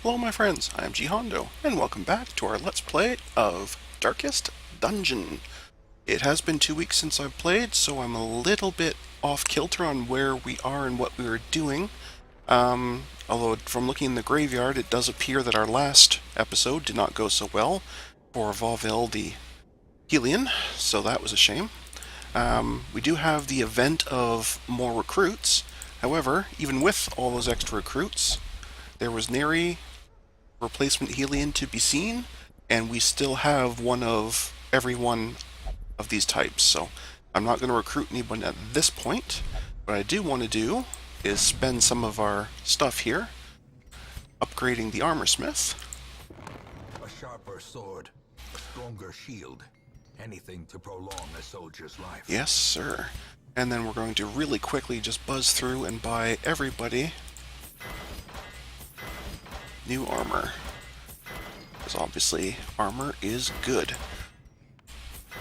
Hello my friends, I am GHondo, and welcome back to our Let's Play of Darkest Dungeon. It has been 2 weeks since I've played, so I'm a little bit off kilter on where we are and what we are doing. Although from looking in the graveyard, it does appear that our last episode did not go so well for Vauville the Helion, so that was a shame. We do have the event of more recruits. However, even with all those extra recruits, there was nary replacement Helion to be seen, and we still have one of every one of these types, so I'm not going to recruit anyone at this point. What I do want to do is spend some of our stuff here upgrading the armor smith. A sharper sword, a stronger shield, anything to prolong a soldier's life. Yes, sir. And then we're going to really quickly just buzz through and buy everybody new armor. Because obviously, armor is good.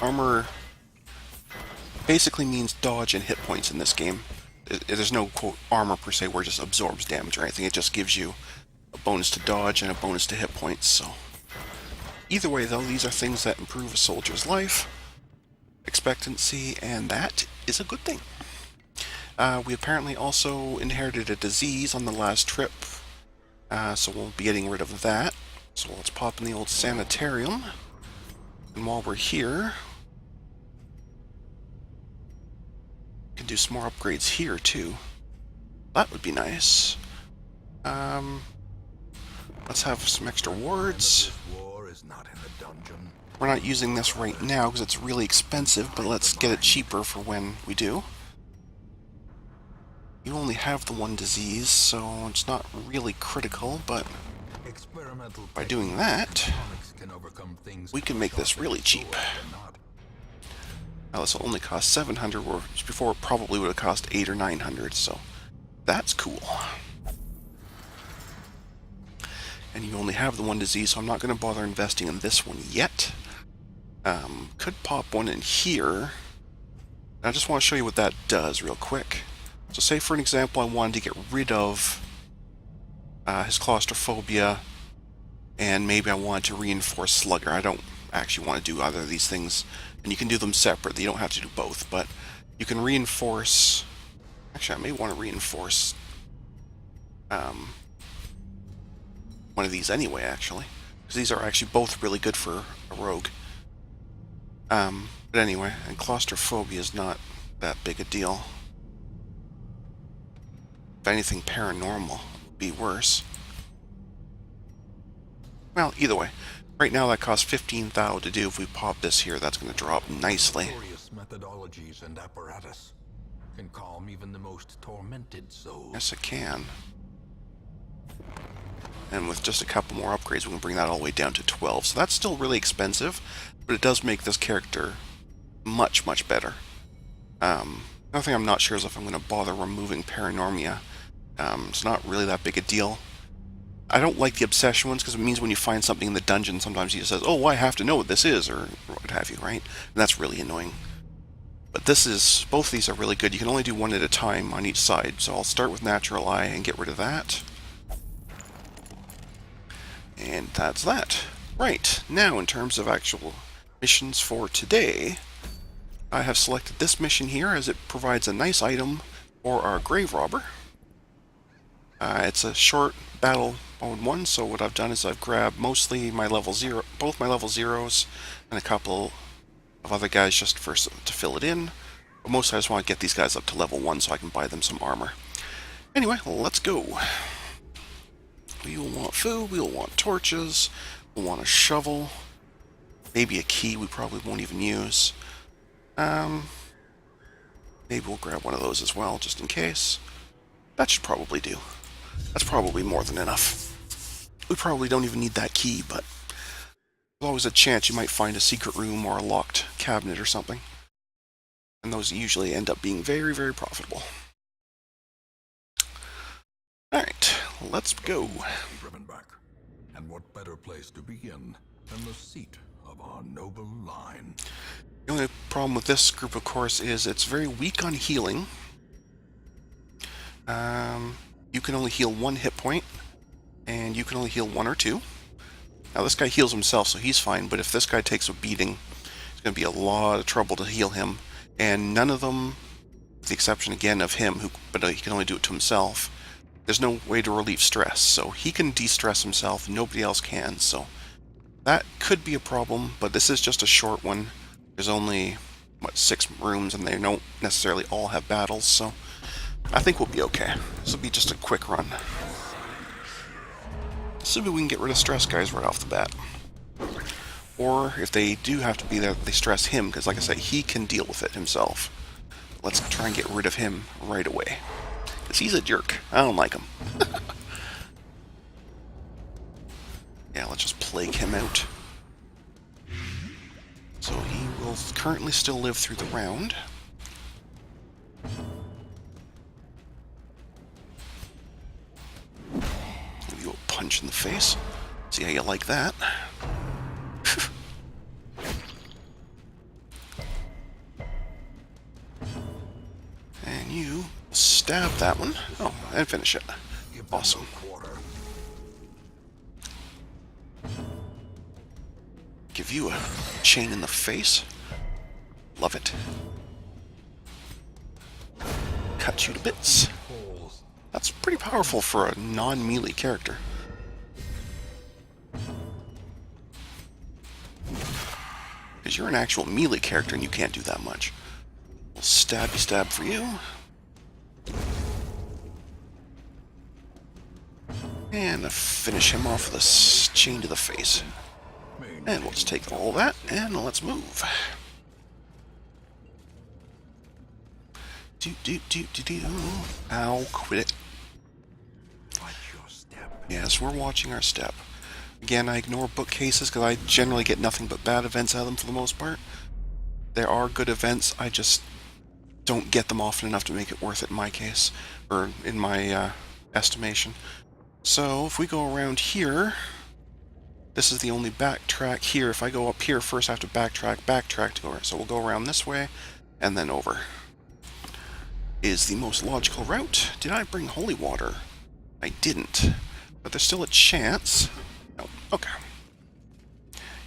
Armor basically means dodge and hit points in this game. There's no, quote, armor per se where it just absorbs damage or anything. It just gives you a bonus to dodge and a bonus to hit points, so... Either way, though, these are things that improve a soldier's life, expectancy, and that is a good thing. We apparently also inherited a disease on the last trip, so we'll be getting rid of that. So let's pop in the old sanitarium. And while we're here, we can do some more upgrades here, too. That would be nice. Let's have some extra wards. We're not using this right now because it's really expensive, but let's get it cheaper for when we do. You only have the one disease, so it's not really critical, but by doing that, we can make this really cheap. Now this will only cost 700, whereas before it probably would have cost 800 or 900, so that's cool. And you only have the one disease, so I'm not going to bother investing in this one yet. Could pop one in here. I just want to show you what that does real quick. So say for an example I wanted to get rid of his claustrophobia, and maybe I wanted to reinforce Slugger. I don't actually want to do either of these things, and you can do them separately. You don't have to do both, but you can reinforce... Actually, I may want to reinforce one of these anyway, actually, because these are actually both really good for a rogue. But anyway, and claustrophobia is not that big a deal. If anything, paranormal would be worse. Well, either way, right now that costs 15,000 to do. If we pop this here, that's going to drop nicely. Methodologies and apparatus can calm even the most tormented souls. Yes, it can. And with just a couple more upgrades, we can bring that all the way down to 12. So that's still really expensive, but it does make this character much, much better. Another thing I'm not sure is if I'm going to bother removing Paranormia. It's not really that big a deal. I don't like the obsession ones because it means when you find something in the dungeon, sometimes he says, oh, I have to know what this is, or what have you, right? And that's really annoying. But both of these are really good. You can only do one at a time on each side, so I'll start with Natural Eye and get rid of that. And that's that. Right, now in terms of actual missions for today, I have selected this mission here as it provides a nice item for our Grave Robber. It's a short battle mode one, so what I've done is I've grabbed mostly my level 0, both my level 0s, and a couple of other guys just to fill it in. But mostly I just want to get these guys up to level 1 so I can buy them some armor. Anyway, let's go. We will want food, we will want torches, we'll want a shovel, maybe a key we probably won't even use. Maybe we'll grab one of those as well, just in case. That should probably do. That's probably more than enough. We probably don't even need that key, but there's always a chance you might find a secret room or a locked cabinet or something. And those usually end up being very, very profitable. Alright, let's go. Driven back. And what better place to begin than the seat of our noble line? The only problem with this group, of course, is it's very weak on healing. You can only heal 1 hit point, and you can only heal 1 or 2. Now this guy heals himself, so he's fine, but if this guy takes a beating, it's going to be a lot of trouble to heal him. And none of them, with the exception again of him, but he can only do it to himself, there's no way to relieve stress. So he can de-stress himself, nobody else can, so that could be a problem, but this is just a short one. There's only, 6 rooms, and they don't necessarily all have battles, so I think we'll be okay. This will be just a quick run. Assuming we can get rid of stress guys right off the bat. Or, if they do have to be there, they stress him, because like I said, he can deal with it himself. Let's try and get rid of him right away. Because he's a jerk. I don't like him. Yeah, let's just plague him out. So he will currently still live through the round. Give you a punch in the face. See how you like that. And you stab that one. Oh, and finish it. Awesome. Give you a chain in the face. Love it. Cut you to bits. That's pretty powerful for a non-melee character. Because you're an actual melee character and you can't do that much. We'll stabby stab for you. And finish him off with a chain to the face. And we'll just take all that, and let's move. Ow, quit it. Yes, we're watching our step. Again, I ignore bookcases because I generally get nothing but bad events out of them for the most part. There are good events, I just don't get them often enough to make it worth it in my case, or in my estimation. So, if we go around here, this is the only backtrack here. If I go up here first, I have to backtrack to go around. So we'll go around this way, and then over. Is the most logical route. Did I bring holy water? I didn't. But there's still a chance. Oh, okay.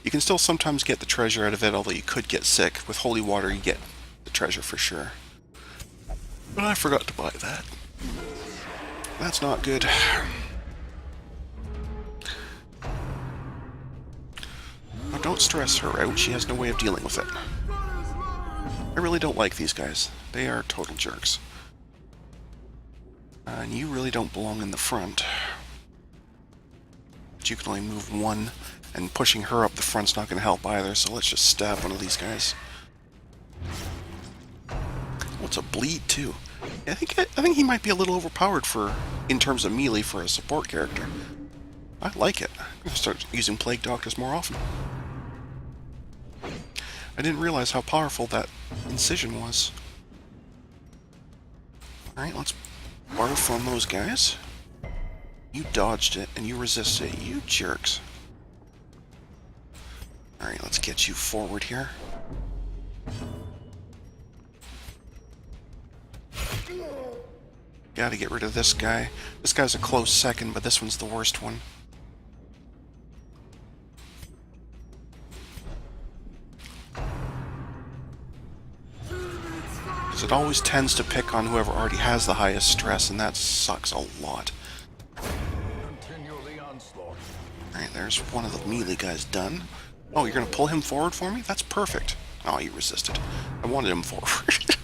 You can still sometimes get the treasure out of it, although you could get sick. With holy water, you get the treasure for sure. But I forgot to buy that. That's not good. Now, don't stress her out. She has no way of dealing with it. I really don't like these guys. They are total jerks. And you really don't belong in the front. But you can only move 1, and pushing her up the front's not going to help either, so let's just stab one of these guys. What's a bleed, too? I think he might be a little overpowered in terms of melee for a support character. I like it. I'm going to start using Plague Doctors more often. I didn't realize how powerful that incision was. Alright, let's barf on those guys. You dodged it, and you resisted it. You jerks. Alright, let's get you forward here. Gotta get rid of this guy. This guy's a close second, but this one's the worst one. It always tends to pick on whoever already has the highest stress, and that sucks a lot. Alright, there's one of the melee guys done. Oh, you're going to pull him forward for me? That's perfect. Oh, you resisted. I wanted him forward.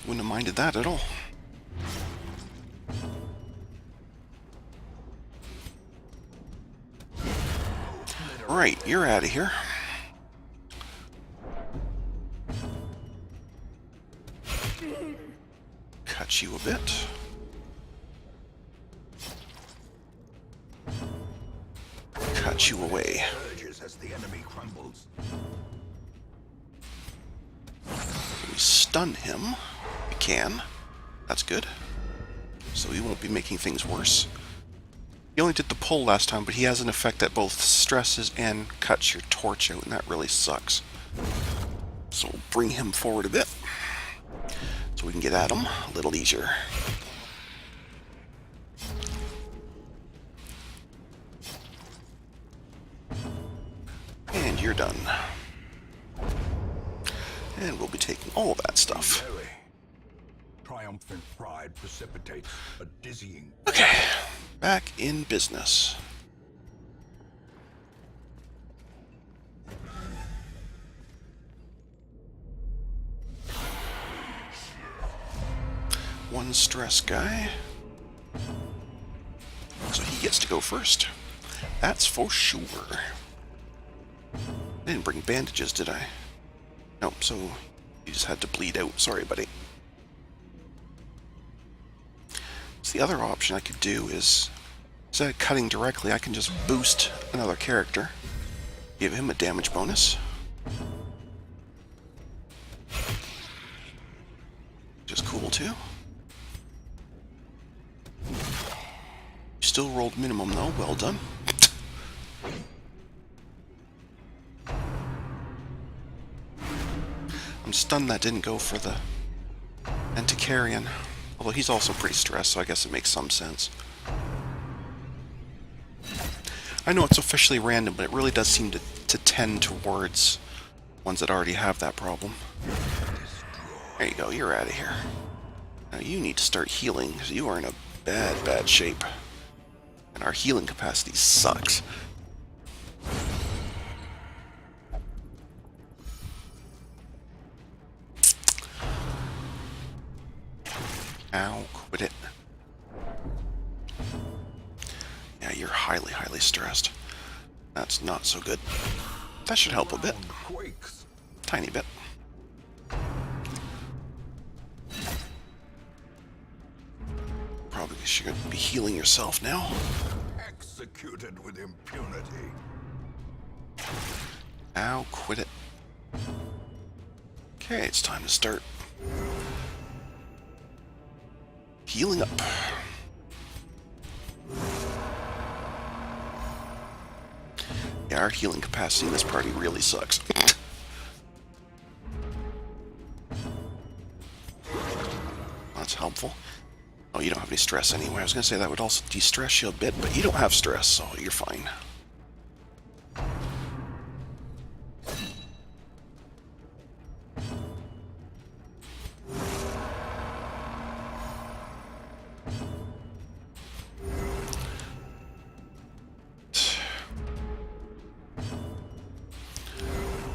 Wouldn't have minded that at all. Right, you're out of here. Cut you a bit. Cut you away. We stun him. We can. That's good. So he won't be making things worse. He only did the pull last time, but he has an effect that both stresses and cuts your torch out, and that really sucks. So we'll bring him forward a bit, so we can get at him a little easier. you're done. And we'll be taking all that stuff. Very. Triumphant pride precipitates a dizzying. Okay, back in business. One stress guy. So he gets to go first. That's for sure. I didn't bring bandages, did I? No, so you just had to bleed out. Sorry, buddy. So the other option I could do is, instead of cutting directly, I can just boost another character. Give him a damage bonus. Which is cool, too. Still rolled minimum, though. Well done. I'm stunned that didn't go for the Antiquarian. Although he's also pretty stressed, so I guess it makes some sense. I know it's officially random, but it really does seem to tend towards ones that already have that problem. There you go, you're out of here. Now you need to start healing, because you are in a bad shape. And our healing capacity sucks. Ow, quit it. Yeah, you're highly stressed. That's not so good. That should help a bit. Tiny bit. Probably should be healing yourself now. Executed with impunity. Ow, quit it. Okay, it's time to start healing up. Yeah, our healing capacity in this party really sucks. That's helpful. Oh, you don't have any stress anyway. I was going to say that would also de-stress you a bit, but you don't have stress, so you're fine.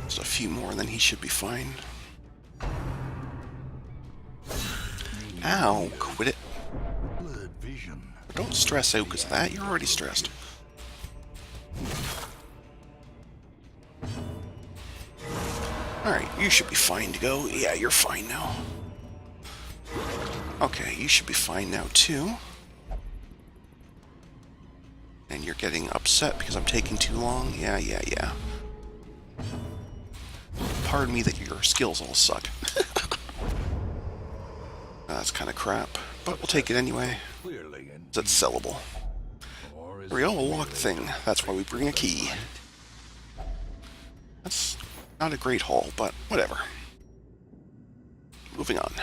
Just a few more and then he should be fine. Ow, quit it. Don't stress out because of that. You're already stressed. Alright, you should be fine to go. Yeah, you're fine now. Okay, you should be fine now too. And you're getting upset because I'm taking too long. Yeah. Pardon me that your skills all suck. That's kind of crap, but we'll take it anyway. That's sellable. Real locked thing. That's why we bring a key. That's not a great haul, but whatever. Moving on.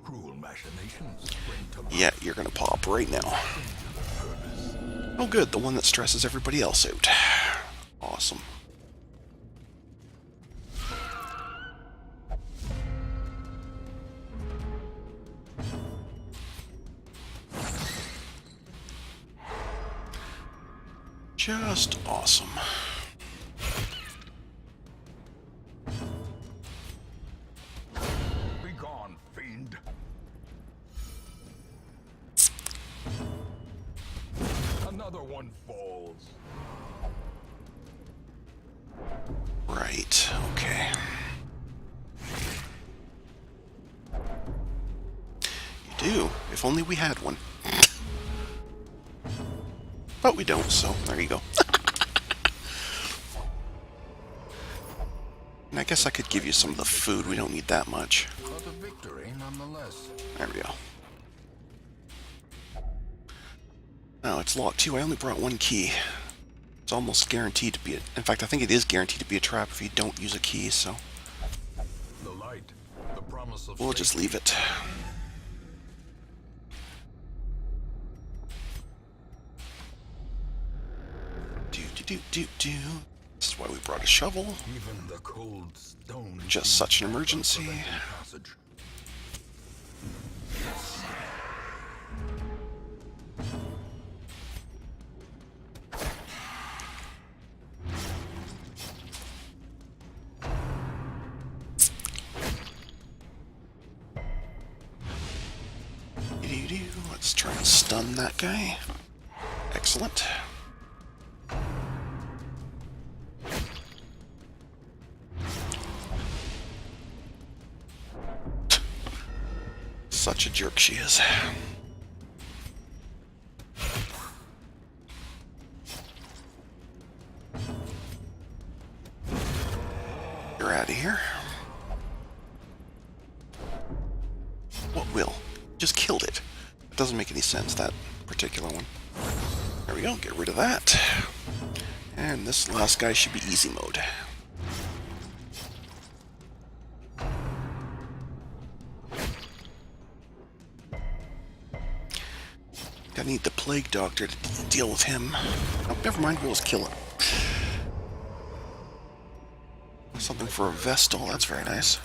Cruel machinations. Yeah, you're gonna pop right now. Oh good, the one that stresses everybody else out. Awesome. Just awesome. Be gone, fiend. Another one falls. Right, okay. You do. If only we had one. But we don't, so there you go. And I guess I could give you some of the food. We don't need that much. But a victory nonetheless. There we go. Oh, it's locked too. I only brought one key. It's almost guaranteed to be in fact, I think it is guaranteed to be a trap if you don't use a key, so The light, the promise of we'll just leave it. Do. This is why we brought a shovel. Even the cold stone Just such an emergency. passage. Let's try and stun that guy. Excellent. Such a jerk she is. You're out of here. What will? Just killed it. It doesn't make any sense, that particular one. There we go, get rid of that. And this last guy should be easy mode. Gonna need the plague doctor to deal with him. Oh, never mind, we'll just kill him. Something for a Vestal, that's very nice.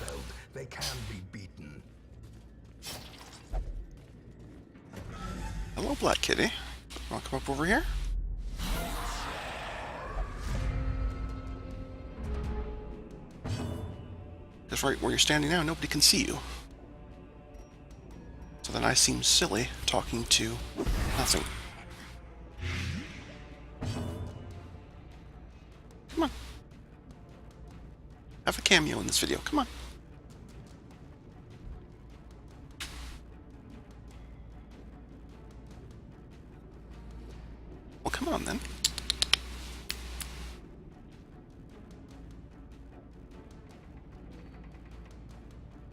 They can be beaten. Hello, Black Kitty. Wanna come up over here? Because right where you're standing now, nobody can see you. So then I seem silly talking to nothing. Come on. Have a cameo in this video. Come on. Well, come on then.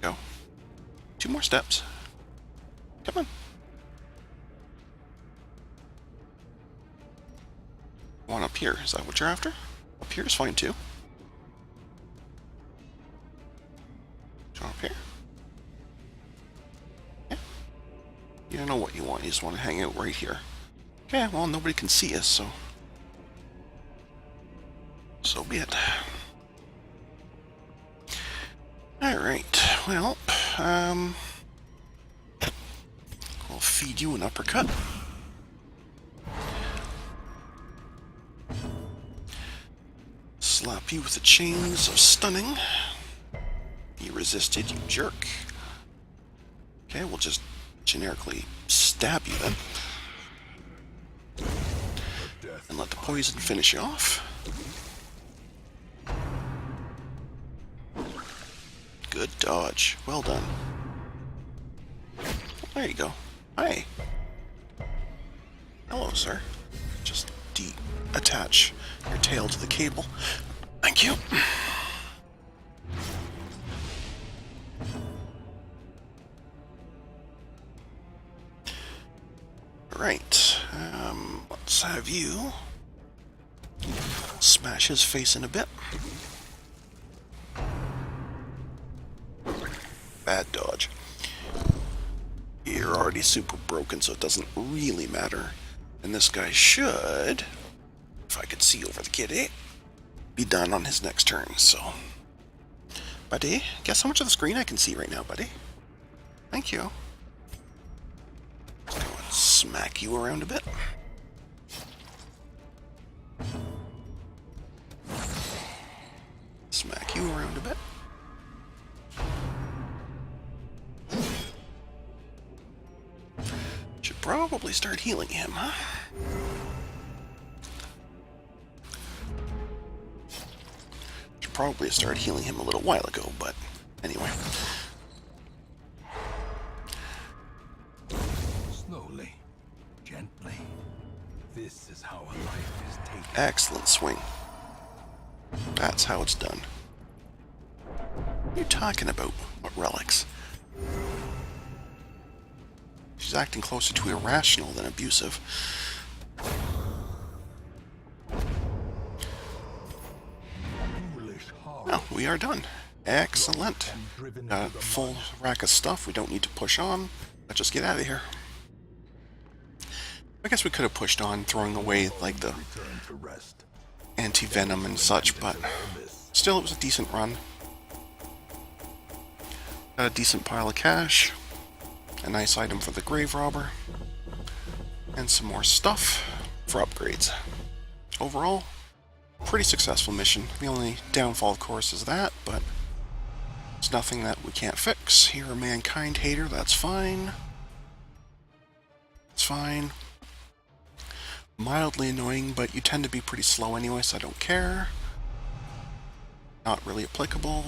Go. 2 more steps. Come on. One up here. Is that what you're after? Up here is fine too. Go up here. Yeah. You don't know what you want. You just want to hang out right here. Okay, well, nobody can see us, so... so be it. Alright, well, I'll feed you an uppercut. Slap you with the chains of stunning. You resisted, you jerk. Okay, we'll just generically stab you then. And let the poison finish you off. Good dodge. Well done. There you go. Hi. Hello, sir. Just attach your tail to the cable. Thank you. Right. Let's have you smash his face in a bit. Bad dodge. You're already super broken, so it doesn't really matter. And this guy should, if I could see over the kitty, be done on his next turn, so... Buddy, guess how much of the screen I can see right now, buddy? Thank you. Let's go and smack you around a bit. Smack you around a bit. Should probably start healing him, huh? Should probably have started healing him a little while ago, but anyway. Slowly, gently. This is how a life is taken. Excellent swing. That's how it's done. What are you talking about? What relics? She's acting closer to irrational than abusive. Well, we are done. Excellent. Got a full rack of stuff. We don't need to push on. Let's just get out of here. I guess we could have pushed on, throwing away like the anti-venom and such, but still, it was a decent run. Got a decent pile of cash, a nice item for the grave robber, and some more stuff for upgrades. Overall, pretty successful mission. The only downfall, of course, is that, but it's nothing that we can't fix. You're a mankind hater, that's fine. It's fine. Mildly annoying, but you tend to be pretty slow anyway, so I don't care. Not really applicable.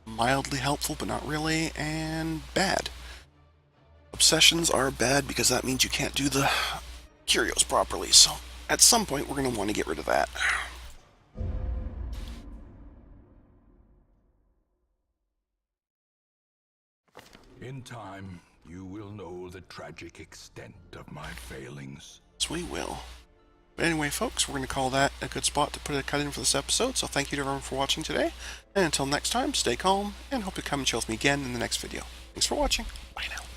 Mildly helpful, but not really. And bad. Obsessions are bad because that means you can't do the curios properly, so at some point we're going to want to get rid of that. In time, you will know the tragic extent of my failings. Yes, we will. But anyway, folks, we're going to call that a good spot to put a cut in for this episode, so thank you to everyone for watching today, and until next time, stay calm, and hope you come and chill with me again in the next video. Thanks for watching. Bye now.